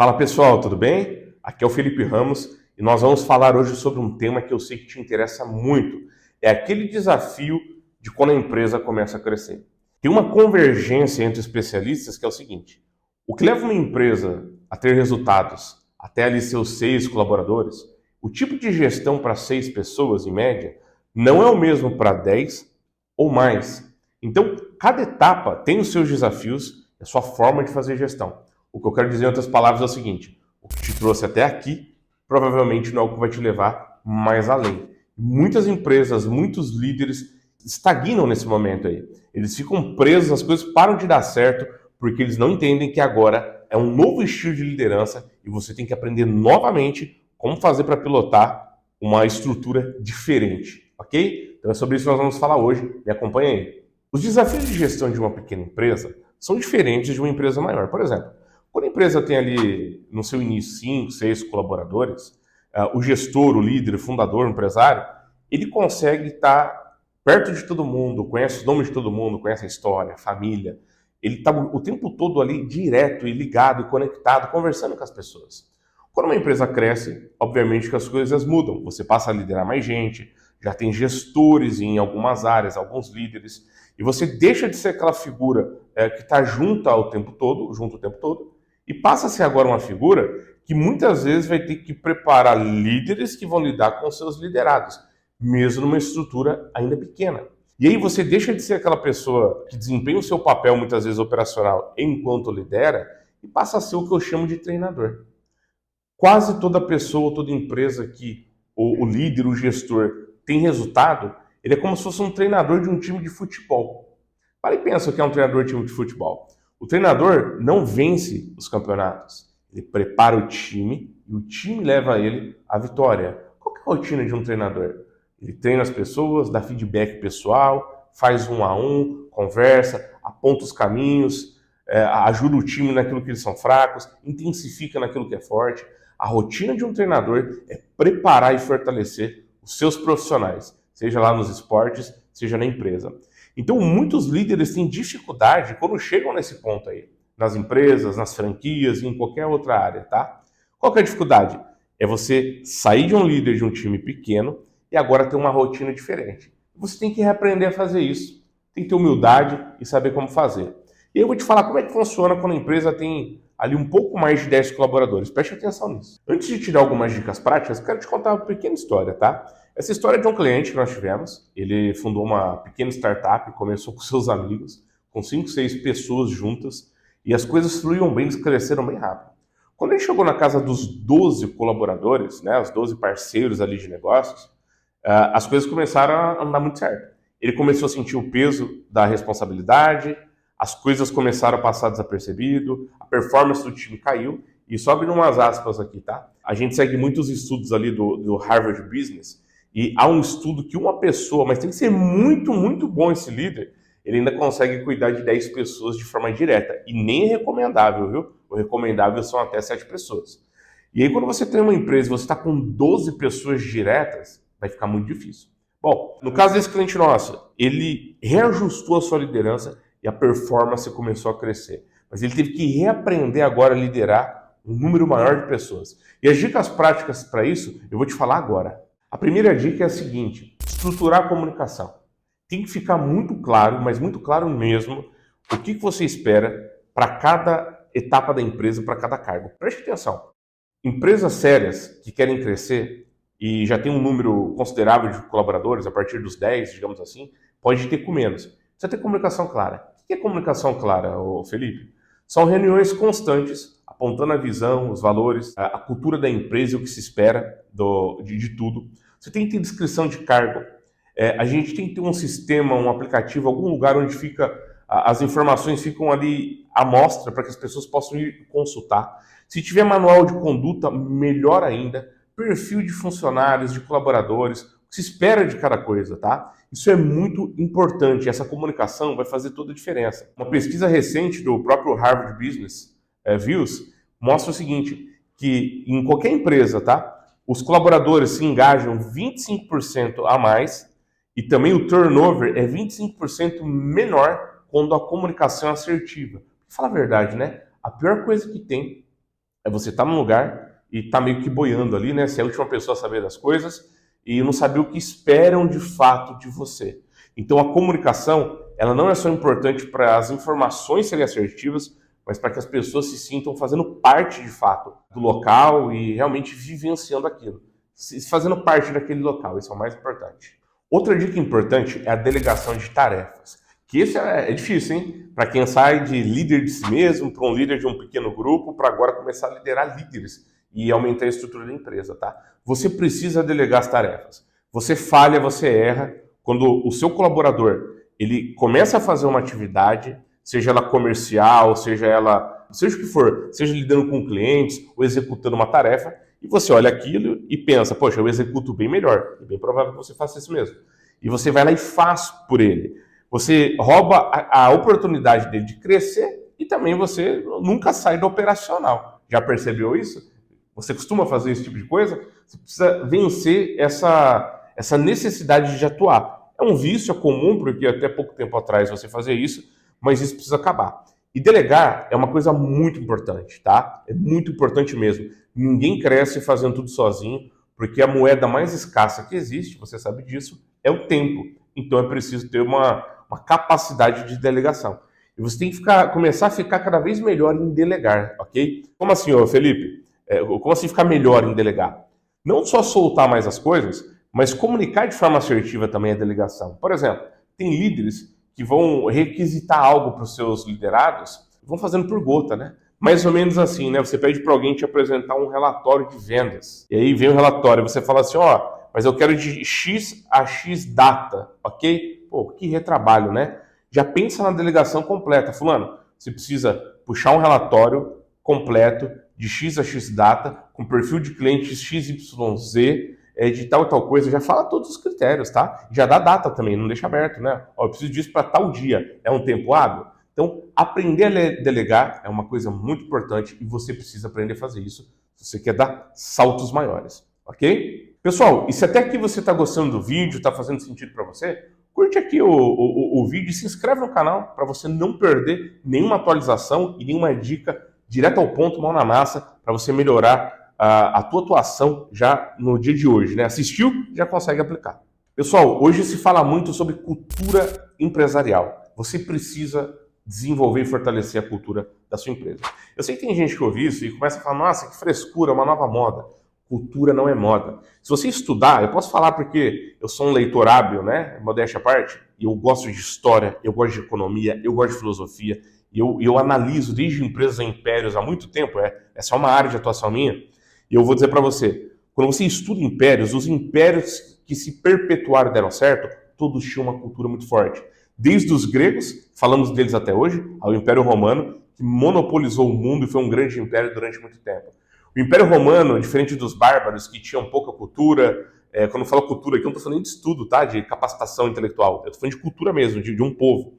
Fala pessoal, tudo bem? Aqui é o Felipe Ramos e nós vamos falar hoje sobre um tema que eu sei que te interessa muito. É aquele desafio de quando a empresa começa a crescer. Tem uma convergência entre especialistas que é o seguinte: o que leva uma empresa a ter resultados até ali seus 6 colaboradores, o tipo de gestão para 6 pessoas em média, não é o mesmo para 10 ou mais. Então, cada etapa tem os seus desafios e a sua forma de fazer gestão. O que eu quero dizer em outras palavras é o seguinte: o que te trouxe até aqui provavelmente não é o que vai te levar mais além. Muitas empresas, muitos líderes estagnam nesse momento aí. Eles ficam presos, as coisas param de dar certo porque eles não entendem que agora é um novo estilo de liderança e você tem que aprender novamente como fazer para pilotar uma estrutura diferente, ok? Então é sobre isso que nós vamos falar hoje. Me acompanha aí. Os desafios de gestão de uma pequena empresa são diferentes de uma empresa maior. Por exemplo, quando a empresa tem ali no seu início 5, 6 colaboradores, o gestor, o líder, o fundador, o empresário, ele consegue estar perto de todo mundo, conhece o nome de todo mundo, conhece a história, a família. Ele está o tempo todo ali direto e ligado, conectado, conversando com as pessoas. Quando uma empresa cresce, obviamente que as coisas mudam. Você passa a liderar mais gente, já tem gestores em algumas áreas, alguns líderes, e você deixa de ser aquela figura que está junto o tempo todo, e passa a ser agora uma figura que muitas vezes vai ter que preparar líderes que vão lidar com seus liderados, mesmo numa estrutura ainda pequena. E aí você deixa de ser aquela pessoa que desempenha o seu papel, muitas vezes operacional, enquanto lidera, e passa a ser o que eu chamo de treinador. Quase toda pessoa, toda empresa que o líder, o gestor tem resultado, ele é como se fosse um treinador de um time de futebol. Para e pensa o que é um treinador de time de futebol. O treinador não vence os campeonatos. Ele prepara o time e o time leva ele à vitória. Qual que é a rotina de um treinador? Ele treina as pessoas, dá feedback pessoal, faz 1 a 1, conversa, aponta os caminhos, ajuda o time naquilo que eles são fracos, intensifica naquilo que é forte. A rotina de um treinador é preparar e fortalecer os seus profissionais, seja lá nos esportes, seja na empresa. Então, muitos líderes têm dificuldade quando chegam nesse ponto aí, nas empresas, nas franquias e em qualquer outra área, tá? Qual que é a dificuldade? É você sair de um líder de um time pequeno e agora ter uma rotina diferente. Você tem que reaprender a fazer isso, tem que ter humildade e saber como fazer. E eu vou te falar como é que funciona quando a empresa tem ali um pouco mais de 10 colaboradores. Preste atenção nisso. Antes de te dar algumas dicas práticas, eu quero te contar uma pequena história, tá? Essa história é de um cliente que nós tivemos. Ele fundou uma pequena startup, começou com seus amigos, com 5, 6 pessoas juntas, e as coisas fluíam bem, eles cresceram bem rápido. Quando ele chegou na casa dos 12 colaboradores, né, os 12 parceiros ali de negócios, as coisas começaram a andar muito certo. Ele começou a sentir o peso da responsabilidade, as coisas começaram a passar desapercebido, a performance do time caiu, e só abrindo umas aspas aqui, tá? A gente segue muitos estudos ali do Harvard Business, e há um estudo que uma pessoa, mas tem que ser muito, muito bom esse líder, ele ainda consegue cuidar de 10 pessoas de forma direta, e nem é recomendável, viu? O recomendável são até 7 pessoas. E aí quando você tem uma empresa e você está com 12 pessoas diretas, vai ficar muito difícil. Bom, no caso desse cliente nosso, ele reajustou a sua liderança e a performance começou a crescer. Mas ele teve que reaprender agora a liderar um número maior de pessoas. E as dicas práticas para isso, eu vou te falar agora. A primeira dica é a seguinte: estruturar a comunicação. Tem que ficar muito claro, mas muito claro mesmo, o que você espera para cada etapa da empresa, para cada cargo. Preste atenção. Empresas sérias que querem crescer e já tem um número considerável de colaboradores, a partir dos 10, digamos assim, pode ter com menos. Precisa ter comunicação clara. O que é comunicação clara, Felipe? São reuniões constantes, apontando a visão, os valores, a cultura da empresa e o que se espera de tudo. Você tem que ter descrição de cargo. A gente tem que ter um sistema, um aplicativo, algum lugar onde as informações ficam ali à mostra para que as pessoas possam ir consultar. Se tiver manual de conduta, melhor ainda. Perfil de funcionários, de colaboradores, o que se espera de cada coisa, tá? Isso é muito importante, essa comunicação vai fazer toda a diferença. Uma pesquisa recente do próprio Harvard Business Views mostra o seguinte, que em qualquer empresa, tá? Os colaboradores se engajam 25% a mais e também o turnover é 25% menor quando a comunicação é assertiva. Fala a verdade, né? A pior coisa que tem É você estar num lugar e estar meio que boiando ali, né? Ser a última pessoa a saber das coisas e não saber o que esperam de fato de você. Então a comunicação, ela não é só importante para as informações serem assertivas, mas para que as pessoas se sintam fazendo parte de fato do local e realmente vivenciando aquilo, fazendo parte daquele local, isso é o mais importante. Outra dica importante é a delegação de tarefas, que isso é difícil, hein? Para quem sai de líder de si mesmo, para um líder de um pequeno grupo, para agora começar a liderar líderes e aumentar a estrutura da empresa, tá? Você precisa delegar as tarefas. Você falha, você erra. Quando o seu colaborador ele começa a fazer uma atividade, seja ela comercial, seja o que for, seja lidando com clientes ou executando uma tarefa, e você olha aquilo e pensa, poxa, eu executo bem melhor. É bem provável que você faça isso mesmo. E você vai lá e faz por ele. Você rouba a oportunidade dele de crescer e também você nunca sai do operacional. Já percebeu isso? Você costuma fazer esse tipo de coisa? Você precisa vencer essa necessidade de atuar. É um vício, é comum, porque até pouco tempo atrás você fazia isso, mas isso precisa acabar. E delegar é uma coisa muito importante, tá? É muito importante mesmo. Ninguém cresce fazendo tudo sozinho, porque a moeda mais escassa que existe, você sabe disso, é o tempo. Então é preciso ter uma capacidade de delegação. E você tem que começar a ficar cada vez melhor em delegar, ok? Como assim, ô Felipe? Como assim ficar melhor em delegar? Não só soltar mais as coisas, mas comunicar de forma assertiva também a delegação. Por exemplo, tem líderes que vão requisitar algo para os seus liderados, vão fazendo por gota, né? Mais ou menos assim, né? Você pede para alguém te apresentar um relatório de vendas. E aí vem o relatório, você fala assim, ó, mas eu quero de X a X data, ok? Pô, que retrabalho, né? Já pensa na delegação completa. Fulano, você precisa puxar um relatório completo de X a X data, com perfil de clientes XYZ, de tal e tal coisa, já fala todos os critérios, tá? Já dá data também, não deixa aberto, né? Ó, eu preciso disso para tal dia. É um tempo hábil? Então, aprender a delegar é uma coisa muito importante e você precisa aprender a fazer isso se você quer dar saltos maiores, ok? Pessoal, e se até aqui você está gostando do vídeo, está fazendo sentido para você, curte aqui o vídeo e se inscreve no canal para você não perder nenhuma atualização e nenhuma dica direto ao ponto, mão na massa, para você melhorar a tua atuação já no dia de hoje, né? Assistiu, já consegue aplicar. Pessoal, hoje se fala muito sobre cultura empresarial. Você precisa desenvolver e fortalecer a cultura da sua empresa. Eu sei que tem gente que ouve isso e começa a falar, nossa, que frescura, uma nova moda. Cultura não é moda. Se você estudar, eu posso falar porque eu sou um leitor hábil, né? Modéstia à parte, e eu gosto de história, eu gosto de economia, eu gosto de filosofia, e eu analiso desde empresas a impérios há muito tempo, essa é uma área de atuação minha, e eu vou dizer para você, quando você estuda impérios, os impérios que se perpetuaram e deram certo, todos tinham uma cultura muito forte. Desde os gregos, falamos deles até hoje, ao Império Romano, que monopolizou o mundo e foi um grande império durante muito tempo. O Império Romano, diferente dos bárbaros, que tinham pouca cultura, quando eu falo cultura aqui, eu não estou falando nem de estudo, tá? De capacitação intelectual, eu estou falando de cultura mesmo, de um povo.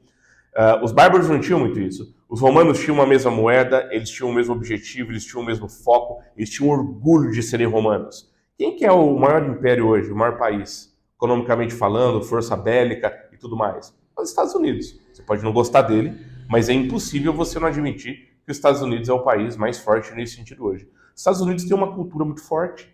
Os bárbaros não tinham muito isso. Os romanos tinham uma mesma moeda, eles tinham o mesmo objetivo, eles tinham o mesmo foco, eles tinham orgulho de serem romanos. Quem que é o maior império hoje, o maior país? Economicamente falando, força bélica e tudo mais? Os Estados Unidos. Você pode não gostar dele, mas é impossível você não admitir que os Estados Unidos é o país mais forte nesse sentido hoje. Os Estados Unidos têm uma cultura muito forte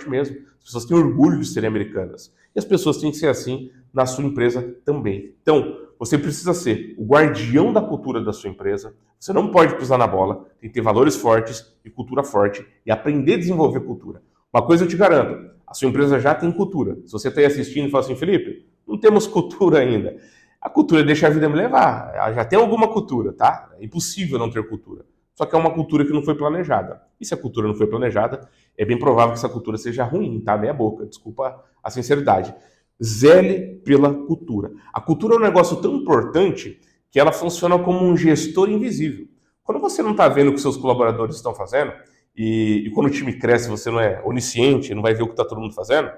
mesmo. As pessoas têm orgulho de serem americanas. E as pessoas têm que ser assim na sua empresa também. Então, você precisa ser o guardião da cultura da sua empresa. Você não pode pisar na bola, tem que ter valores fortes e cultura forte e aprender a desenvolver cultura. Uma coisa eu te garanto, a sua empresa já tem cultura. Se você está aí assistindo e fala assim, Felipe, não temos cultura ainda. A cultura deixa a vida me levar. Ela já tem alguma cultura, tá? É impossível não ter cultura. Só que é uma cultura que não foi planejada. E se a cultura não foi planejada, é bem provável que essa cultura seja ruim, tá? Meia boca, desculpa a sinceridade. Zele pela cultura. A cultura é um negócio tão importante que ela funciona como um gestor invisível. Quando você não está vendo o que seus colaboradores estão fazendo, e quando o time cresce você não é onisciente, não vai ver o que está todo mundo fazendo,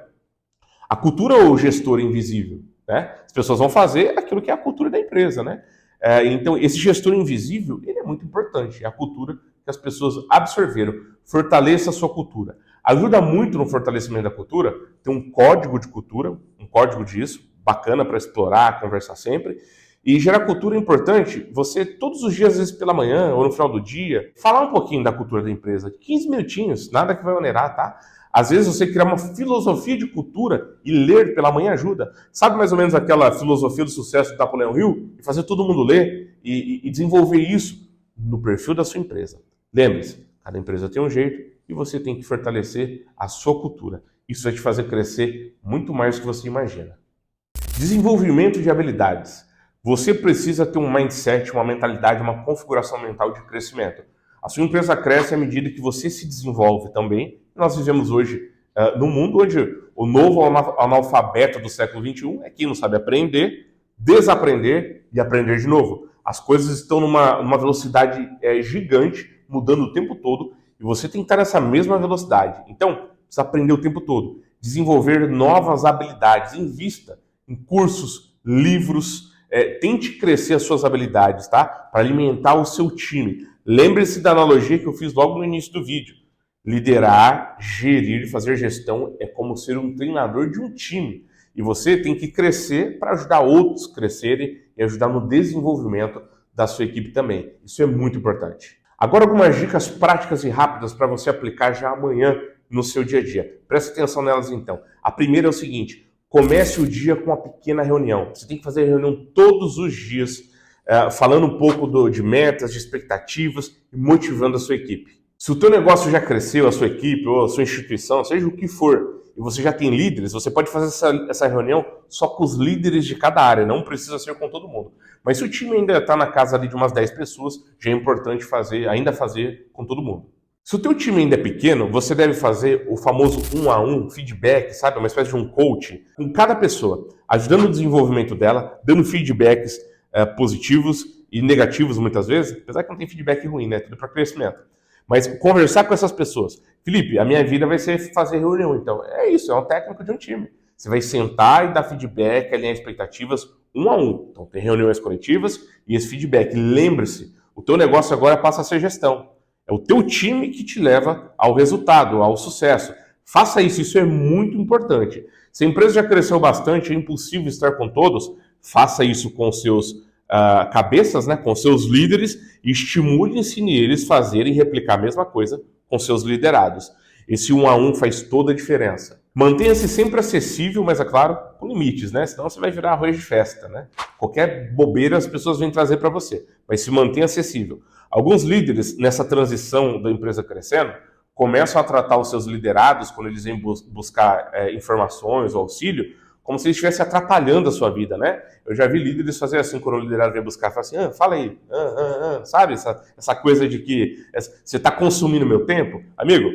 a cultura é o gestor invisível, né? As pessoas vão fazer aquilo que é a cultura da empresa, né? Então, esse gestor invisível, ele é muito importante. É a cultura que as pessoas absorveram. Fortaleça a sua cultura. Ajuda muito no fortalecimento da cultura ter um código de cultura, um código disso, bacana para explorar, conversar sempre. E gerar cultura é importante você, todos os dias, às vezes pela manhã ou no final do dia, falar um pouquinho da cultura da empresa. 15 minutinhos, nada que vai onerar, tá? Às vezes você criar uma filosofia de cultura e ler pela manhã ajuda. Sabe mais ou menos aquela filosofia do sucesso de Napoleão Hill? E fazer todo mundo ler e desenvolver isso no perfil da sua empresa. Lembre-se, cada empresa tem um jeito e você tem que fortalecer a sua cultura. Isso vai te fazer crescer muito mais do que você imagina. Desenvolvimento de habilidades. Você precisa ter um mindset, uma mentalidade, uma configuração mental de crescimento. A sua empresa cresce à medida que você se desenvolve também. Nós vivemos hoje num mundo onde o novo analfabeto do século XXI é quem não sabe aprender, desaprender e aprender de novo. As coisas estão numa velocidade gigante, mudando o tempo todo, e você tem que estar nessa mesma velocidade. Então, precisa aprender o tempo todo. Desenvolver novas habilidades. Invista em cursos, livros, tente crescer as suas habilidades, tá? Para alimentar o seu time. Lembre-se da analogia que eu fiz logo no início do vídeo. Liderar, gerir, fazer gestão é como ser um treinador de um time. E você tem que crescer para ajudar outros a crescerem e ajudar no desenvolvimento da sua equipe também. Isso é muito importante. Agora algumas dicas práticas e rápidas para você aplicar já amanhã no seu dia a dia. Preste atenção nelas então. A primeira é o seguinte: comece o dia com uma pequena reunião. Você tem que fazer reunião todos os dias, falando um pouco de metas, de expectativas e motivando a sua equipe. Se o teu negócio já cresceu, a sua equipe ou a sua instituição, seja o que for, e você já tem líderes, você pode fazer essa reunião só com os líderes de cada área, não precisa ser com todo mundo. Mas se o time ainda está na casa ali de umas 10 pessoas, já é importante ainda fazer com todo mundo. Se o teu time ainda é pequeno, você deve fazer o famoso 1-a-1, feedback, sabe? Uma espécie de um coach com cada pessoa, ajudando o desenvolvimento dela, dando feedbacks positivos e negativos muitas vezes, apesar que não tem feedback ruim, né? Tudo para crescimento. Mas conversar com essas pessoas. Felipe, a minha vida vai ser fazer reunião, então. É isso, é um técnico de um time. Você vai sentar e dar feedback, alinhar expectativas 1-a-1. Então tem reuniões coletivas e esse feedback. Lembre-se, o teu negócio agora passa a ser gestão. É o teu time que te leva ao resultado, ao sucesso. Faça isso, isso é muito importante. Se a empresa já cresceu bastante, é impossível estar com todos, faça isso com seus cabeças, né, com seus líderes, e estimule e ensine eles a fazerem e replicar a mesma coisa com seus liderados. Esse 1-a-1 faz toda a diferença. Mantenha-se sempre acessível, mas é claro, com limites, né? Senão você vai virar arroz de festa, né? Qualquer bobeira as pessoas vêm trazer para você, mas se mantenha acessível. Alguns líderes, nessa transição da empresa crescendo, começam a tratar os seus liderados, quando eles vêm buscar informações ou auxílio, como se eles estivessem atrapalhando a sua vida, né? Eu já vi líderes fazer assim, quando o liderado vem buscar, fala assim, fala aí, sabe? Essa coisa de que você está consumindo meu tempo. Amigo,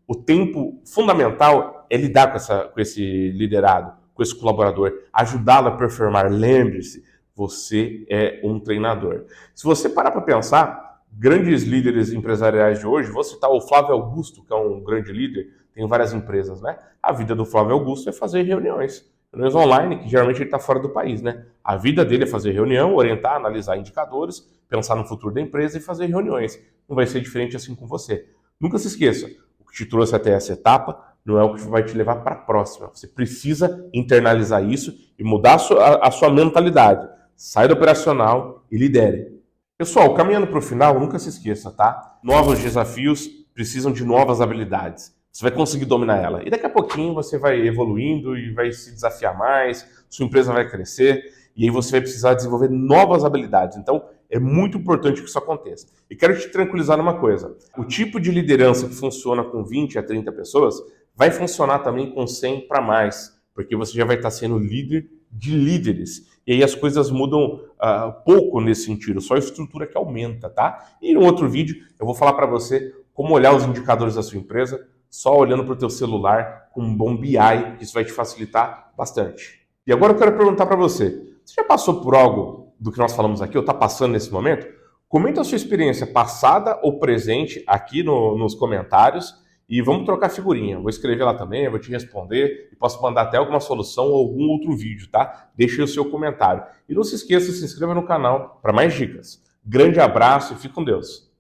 o tempo fundamental é lidar com esse liderado, com esse colaborador, ajudá-lo a performar. Lembre-se, você é um treinador. Se você parar para pensar, grandes líderes empresariais de hoje, vou citar o Flávio Augusto, que é um grande líder, tem várias empresas, né? A vida do Flávio Augusto é fazer reuniões online, que geralmente ele está fora do país, né? A vida dele é fazer reunião, orientar, analisar indicadores, pensar no futuro da empresa e fazer reuniões. Não vai ser diferente assim com você. Nunca se esqueça, o que te trouxe até essa etapa não é o que vai te levar para a próxima. Você precisa internalizar isso e mudar a sua mentalidade. Sai do operacional e lidere. Pessoal, caminhando para o final, nunca se esqueça, tá? Novos desafios precisam de novas habilidades. Você vai conseguir dominar ela. E daqui a pouquinho você vai evoluindo e vai se desafiar mais, sua empresa vai crescer, e aí você vai precisar desenvolver novas habilidades. Então, é muito importante que isso aconteça. E quero te tranquilizar numa coisa. O tipo de liderança que funciona com 20 a 30 pessoas vai funcionar também com 100 para mais, porque você já vai estar sendo líder de líderes. E aí as coisas mudam pouco nesse sentido, só a estrutura que aumenta, tá? E no outro vídeo eu vou falar para você como olhar os indicadores da sua empresa, só olhando para o teu celular com um bom BI, que isso vai te facilitar bastante. E agora eu quero perguntar para você, você já passou por algo do que nós falamos aqui, ou está passando nesse momento? Comenta a sua experiência passada ou presente aqui nos comentários e vamos trocar figurinha. Vou escrever lá também, eu vou te responder e posso mandar até alguma solução ou algum outro vídeo, tá? Deixe o seu comentário. E não se esqueça, se inscreva no canal para mais dicas. Grande abraço e fique com Deus.